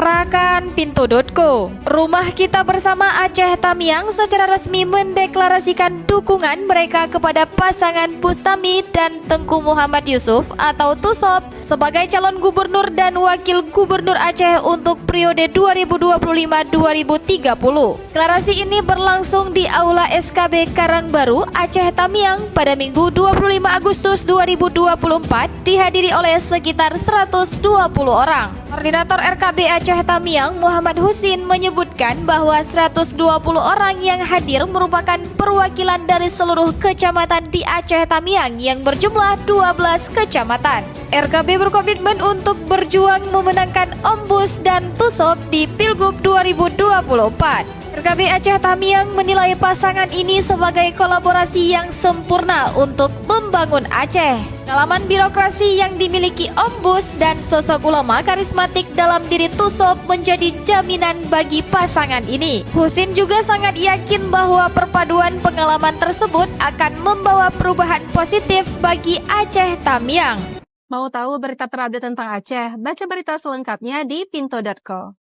Rakan Pintu.co, Rumah Kita Bersama Aceh Tamiang secara resmi mendeklarasikan dukungan mereka kepada pasangan Bustami dan Tengku Muhammad Yusuf atau TUSOP sebagai calon gubernur dan wakil gubernur Aceh untuk periode 2025-2030. Deklarasi ini berlangsung di Aula SKB Karangbaru, Aceh Tamiang pada Minggu 25 Agustus 2024 dihadiri oleh sekitar 120 orang. Koordinator RKB Aceh Tamiang Muhammad Husin menyebutkan bahwa 120 orang yang hadir merupakan perwakilan dari seluruh kecamatan di Aceh Tamiang yang berjumlah 12 kecamatan. RKB berkomitmen untuk berjuang memenangkan Ombus dan TUSOP di Pilgub 2024. RKB Aceh Tamiang menilai pasangan ini sebagai kolaborasi yang sempurna untuk membangun Aceh. Pengalaman birokrasi yang dimiliki Ombus dan sosok ulama karismatik dalam diri TUSOP menjadi jaminan bagi pasangan ini. Husin juga sangat yakin bahwa perpaduan pengalaman tersebut akan membawa perubahan positif bagi Aceh Tamiang. Mau tahu berita terupdate tentang Aceh? Baca berita selengkapnya di Pintu.co.